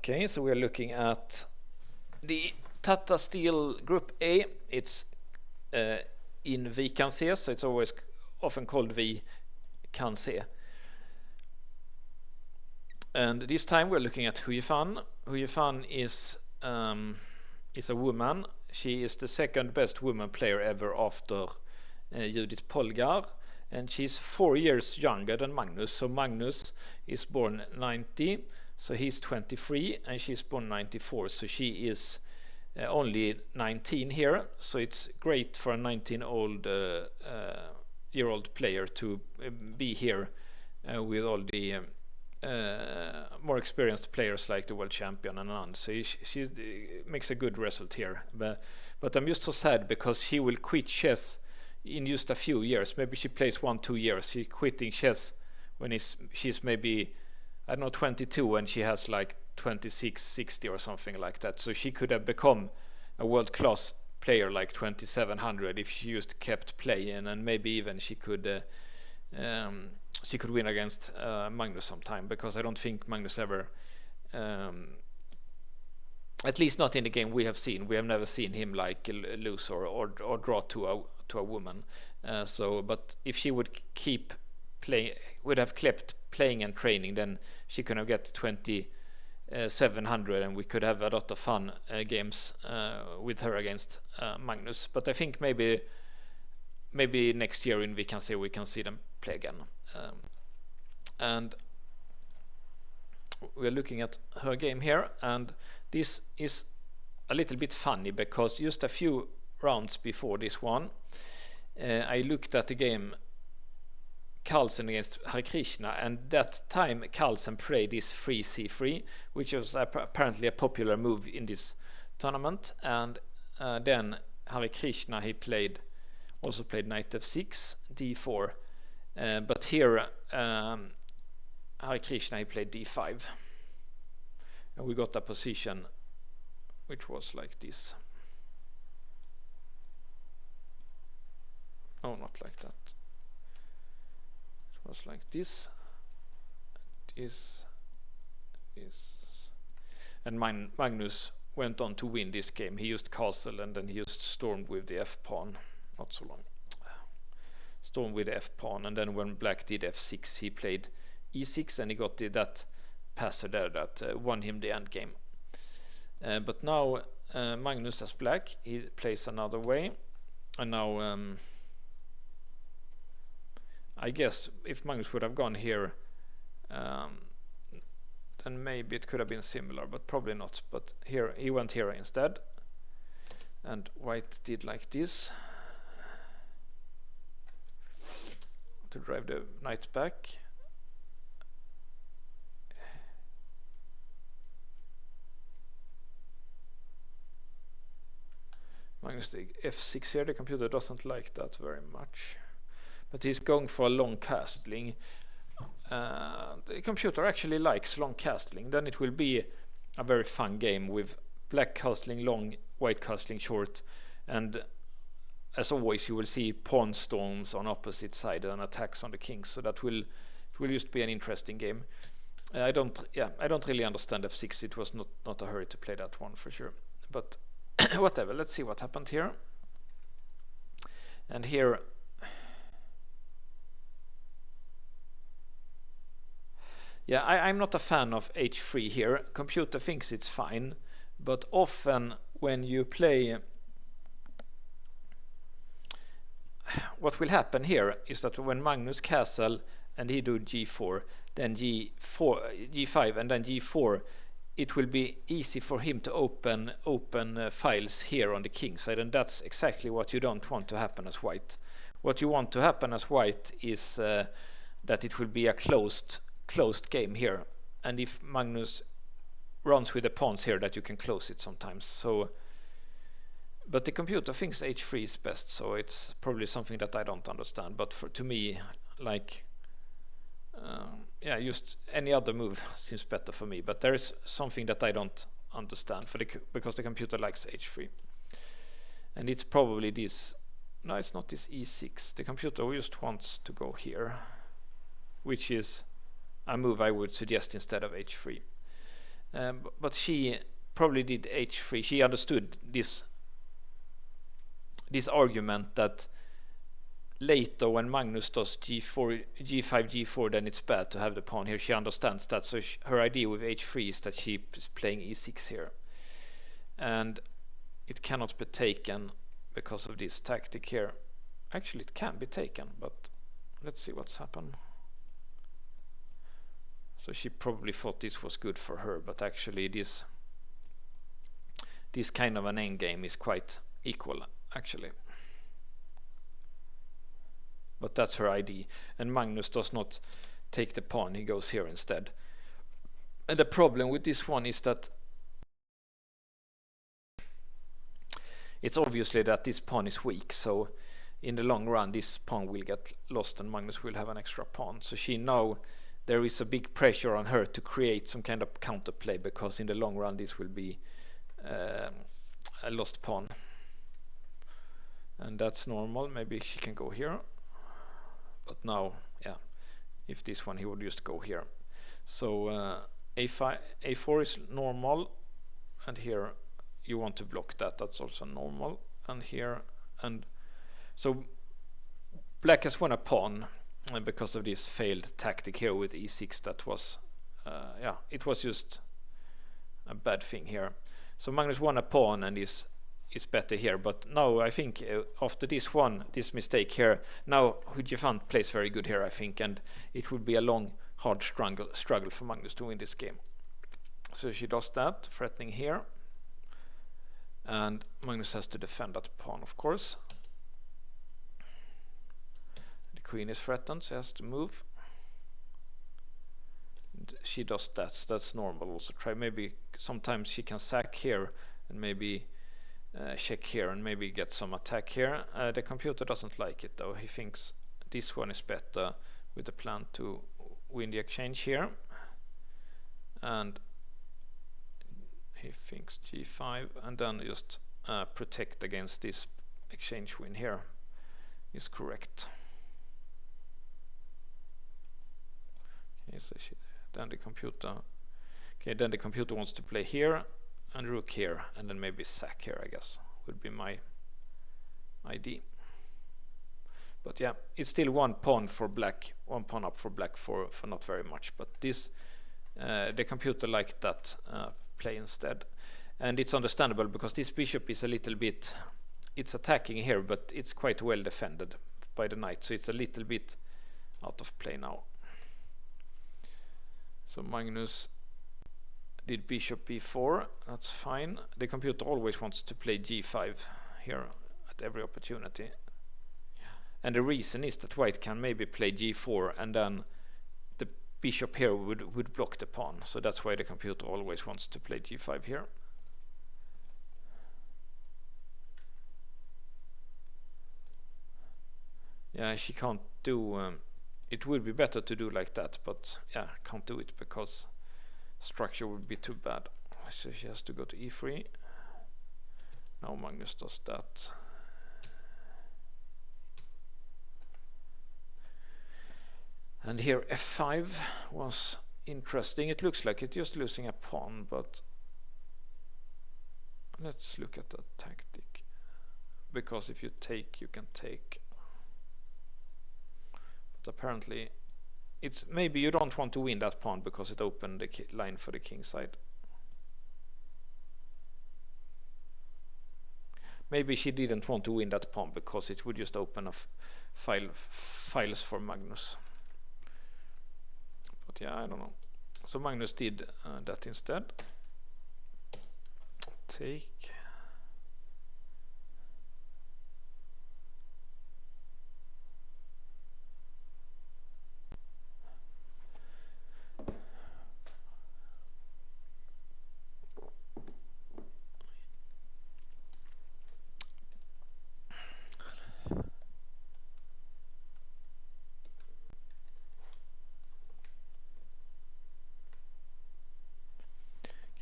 Okay, so we're looking at the Tata Steel Group A. It's in Wijk, so it's always often called Wijk. And this time we're looking at Yifan. Yifan is a woman. She is the second best woman player ever after Judith Polgar, and she's 4 years younger than Magnus. So Magnus is born 90, so he's 23, and she's born 94, so she is only 19 here. So it's great for a 19-year-old player to be here with all the more experienced players like the world champion and on. So she makes a good result here. But I'm just so sad because she will quit chess in just a few years. Maybe she plays 1-2 years. She's quitting chess when she's maybe, I don't know, 22, and she has like 26, 60 or something like that. So she could have become a world-class player like 2700 if she just kept playing, and maybe even she could win against Magnus sometime, because I don't think Magnus ever, at least not in the game we have seen. We have never seen him like lose or draw to a woman. But if she would keep playing, would have kept playing and training, then she could have get 2700, and we could have a lot of fun games with her against Magnus. But I think maybe next year we can see them play again. And we're looking at her game here, and this is a little bit funny because just a few rounds before this one, I looked at the game Carlsen against Hare Krishna, and that time Carlsen played this 3c3, which was apparently a popular move in this tournament. And then Hare Krishna, he also played knight f6, d4, but here Hare Krishna, he played d5, and we got a position which was like this. Oh, not like that. It was like this, and Magnus went on to win this game. He used castle, and then he used stormed with the f-pawn. Not so long. Stormed with the f-pawn, and then when black did f6, he played e6, and he got that passer there that won him the endgame. But now Magnus as black, he plays another way, and now I guess if Magnus would have gone here, then maybe it could have been similar, but probably not. But here he went here instead, and white did like this to drive the knight back. Magnus did f6 here. The computer doesn't like that very much, but he's going for a long castling. The computer actually likes long castling. Then it will be a very fun game with black castling long, white castling short, and as always you will see pawn storms on opposite side and attacks on the king. So it will just be an interesting game. I don't really understand f6. It was not a hurry to play that one for sure. But whatever. Let's see what happened here. And here, yeah, I'm not a fan of h3 here. Computer thinks it's fine, but often when you play, what will happen here is that when Magnus castle and he do g4, then g5, and then g4, it will be easy for him to open files here on the king side, and that's exactly what you don't want to happen as white. What you want to happen as white is that it will be a closed game here, and if Magnus runs with the pawns here, that you can close it sometimes. So, but the computer thinks h3 is best, so it's probably something that I don't understand. But to me, like, just any other move seems better for me. But there is something that I don't understand because the computer likes h3, and it's probably this. No, it's not this e6. The computer just wants to go here, which is a move I would suggest instead of h3. But she probably did h3. She understood this argument that later when Magnus does g4, g5, g4, then it's bad to have the pawn here. She understands that, so her idea with h3 is that she is playing e6 here, and it cannot be taken because of this tactic here. Actually, it can be taken, but let's see what's happened. So she probably thought this was good for her, but actually this kind of an endgame is quite equal, actually. But that's her idea, and Magnus does not take the pawn, he goes here instead. And the problem with this one is that it's obviously that this pawn is weak, so in the long run this pawn will get lost and Magnus will have an extra pawn. So she now, there is a big pressure on her to create some kind of counterplay, because in the long run this will be a lost pawn. And that's normal. Maybe she can go here. But now, yeah, if this one, he would just go here. So a5, a4 is normal, and here you want to block that. That's also normal. And here, and so black has won a pawn because of this failed tactic here with e6. That was, yeah, it was just a bad thing here. So Magnus won a pawn and is better here, but now I think after this mistake here, now Yifan plays very good here, I think, and it would be a long, hard struggle for Magnus to win this game. So she does that, threatening here, and Magnus has to defend that pawn, of course. The queen is threatened, so he has to move. And she does that, so that's normal. Also try, maybe sometimes she can sack here and maybe check here and maybe get some attack here. The computer doesn't like it though. He thinks this one is better with the plan to win the exchange here, and he thinks g5 and then just protect against this exchange win here is correct. Okay, so then the computer wants to play here and rook here, and then maybe sack here, I guess, would be my idea. But yeah, it's still one pawn for black, one pawn up for black for not very much. But this, the computer liked that play instead. And it's understandable, because this bishop is a little bit, it's attacking here, but it's quite well defended by the knight. So it's a little bit out of play now. So Magnus did bishop b4, that's fine. The computer always wants to play g5 here at every opportunity. And the reason is that white can maybe play g4 and then the bishop here would block the pawn. So that's why the computer always wants to play g5 here. Yeah, she can't do, it would be better to do like that, but yeah, can't do it because structure would be too bad. So she has to go to e3. Now Magnus does that. And here f5 was interesting. It looks like it's just losing a pawn, but let's look at that tactic. Because if you take, you can take. But apparently it's maybe you don't want to win that pawn because it opened the line for the king side. Maybe she didn't want to win that pawn because it would just open up files for Magnus. But yeah, I don't know. So Magnus did that instead. Take.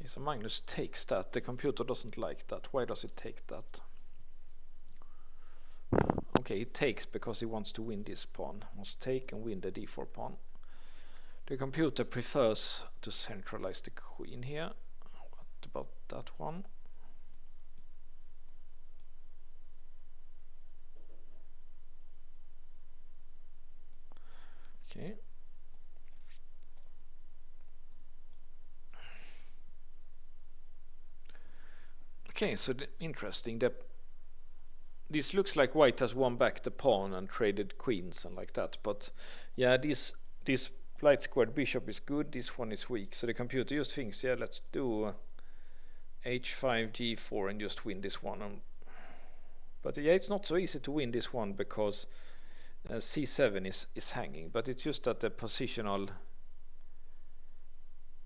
So Magnus takes that. The computer doesn't like that. Why does it take that? Okay, it takes because he wants to win this pawn. He wants to take and win the d4 pawn. The computer prefers to centralize the queen here. What about that one? Okay. Okay, so interesting. This looks like white has won back the pawn and traded queens and like that. But yeah, this light squared bishop is good. This one is weak. So the computer just thinks, yeah, let's do h5, g4 and just win this one. But yeah, it's not so easy to win this one because c7 is hanging. But it's just that the positional...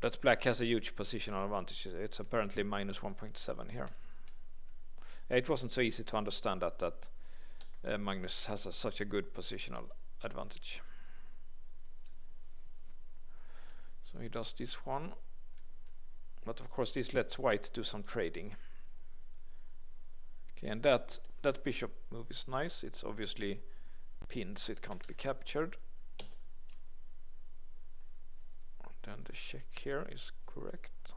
that black has a huge positional advantage. It's apparently minus 1.7 here. It wasn't so easy to understand that Magnus has such a good positional advantage. So he does this one. But of course this lets white do some trading. Okay, and that bishop move is nice. It's obviously pinned, so it can't be captured. Then the check here is correct.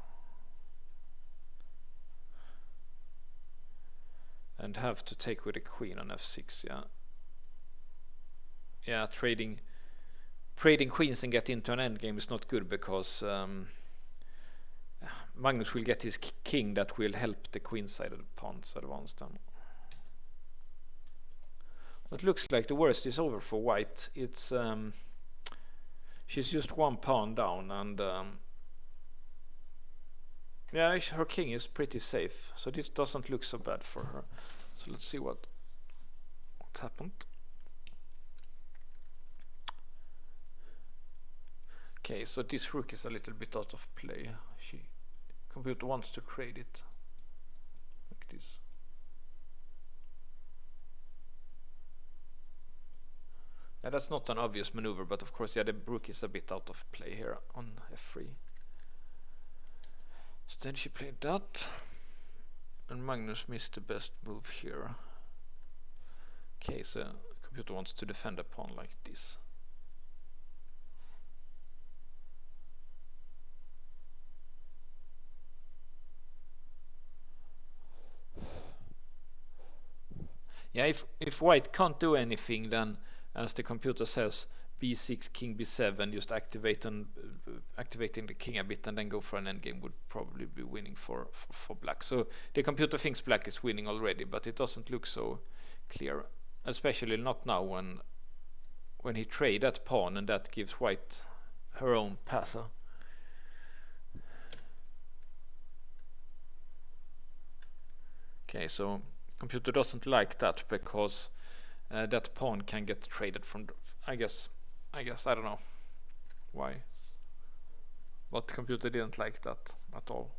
And have to take with a queen on f6, yeah. Yeah, trading queens and get into an endgame is not good because Magnus will get his king that will help the queen side of the pawns advance then. It looks like the worst is over for white. It's she's just 1 pawn down and yeah, her king is pretty safe, so this doesn't look so bad for her. So let's see what happened. Okay, so this rook is a little bit out of play. Computer wants to trade it like this. Yeah, that's not an obvious maneuver, but of course, yeah, the rook is a bit out of play here on f3. So then she played that, and Magnus missed the best move here. Okay, so the computer wants to defend a pawn like this. Yeah, if white can't do anything, then as the computer says, b6, king b7, just activating the king a bit and then go for an endgame would probably be winning for black. So the computer thinks black is winning already, but it doesn't look so clear, especially not now when he trade that pawn and that gives white her own pass. Okay, so computer doesn't like that because that pawn can get traded from, I guess I don't know why, but the computer didn't like that at all.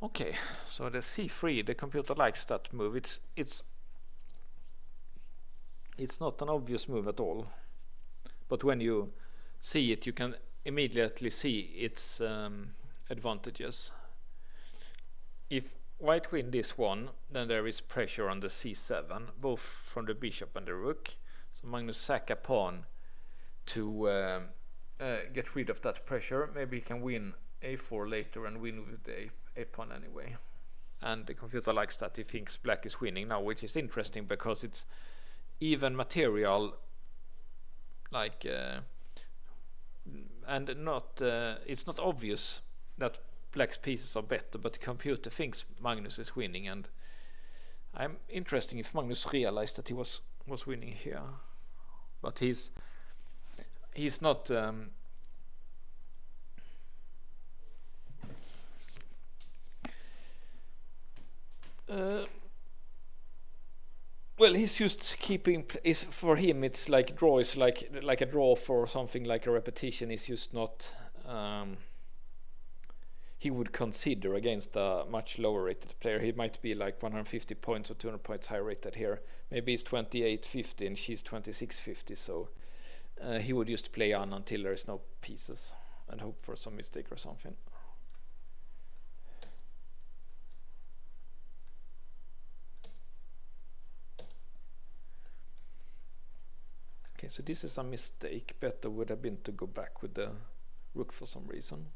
Okay, so the c3, the computer likes that move. It's not an obvious move at all, but when you see it, you can immediately see its advantages. If white win this one, then there is pressure on the c7, both from the bishop and the rook. So Magnus sack a pawn to get rid of that pressure. Maybe he can win a4 later and win with the a pawn anyway. And the computer likes that. He thinks black is winning now, which is interesting because it's even material, like and not it's not obvious that black's pieces are better, but the computer thinks Magnus is winning, and I'm interesting if Magnus realized that he was winning here, but he's not well, he's just keeping. Is for him, it's like draw is like a draw for something like a repetition. Is just not. He would consider against a much lower rated player. He might be like 150 points or 200 points higher rated here. Maybe he's 2850 and she's 2650. So he would just play on until there's no pieces and hope for some mistake or something. Okay, so this is a mistake. Better would have been to go back with the rook for some reason.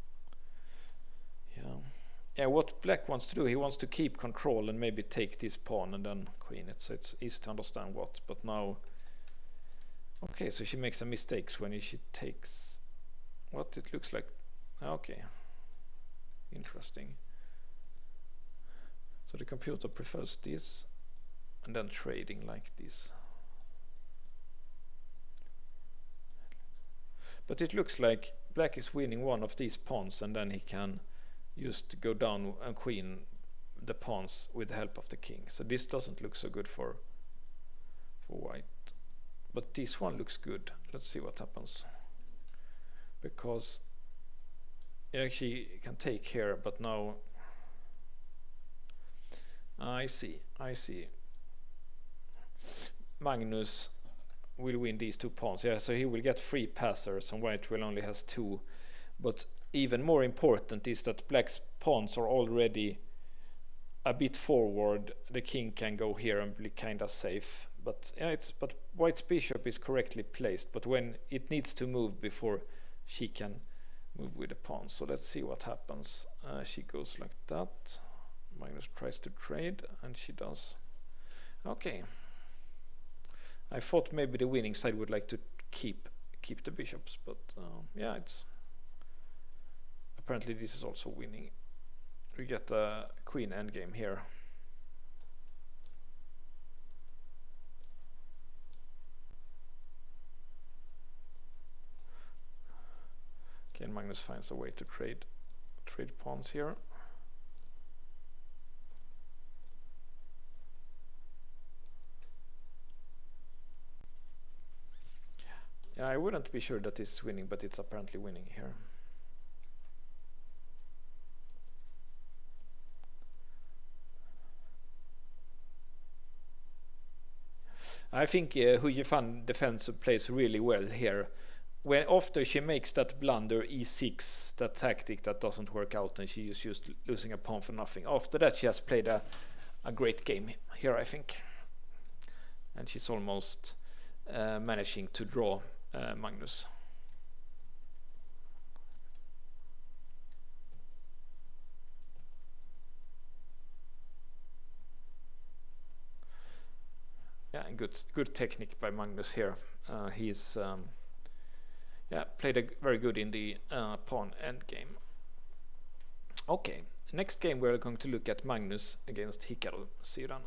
Yeah, what black wants to do, he wants to keep control and maybe take this pawn and then queen it. So it's easy to understand what. But now, okay, so she makes a mistake when she takes what it looks like. Okay, interesting. So the computer prefers this and then trading like this. But it looks like black is winning one of these pawns and then he can just go down and queen the pawns with the help of the king. So this doesn't look so good for white. But this one looks good. Let's see what happens. Because he actually can take here, but now I see. Magnus will win these 2 pawns. Yeah, so he will get 3 passers and white will only has 2. But even more important is that black's pawns are already a bit forward. The king can go here and be kinda safe. But yeah, but white's bishop is correctly placed. But when it needs to move before she can move with the pawn. So let's see what happens. She goes like that. Magnus tries to trade and she does. Okay. I thought maybe the winning side would like to keep the bishops, but yeah, it's apparently this is also winning. We get a queen endgame here. Okay, and Magnus finds a way to trade pawns here. Yeah, I wouldn't be sure that it's winning, but it's apparently winning here. I think Yifan defense plays really well here. When after she makes that blunder e6, that tactic that doesn't work out, and she is just losing a pawn for nothing. After that, she has played a great game here, I think, and she's almost managing to draw Magnus. Yeah, good technique by Magnus here. He's played very good in the pawn endgame. Okay, next game we're going to look at Magnus against Hikaru. See you then.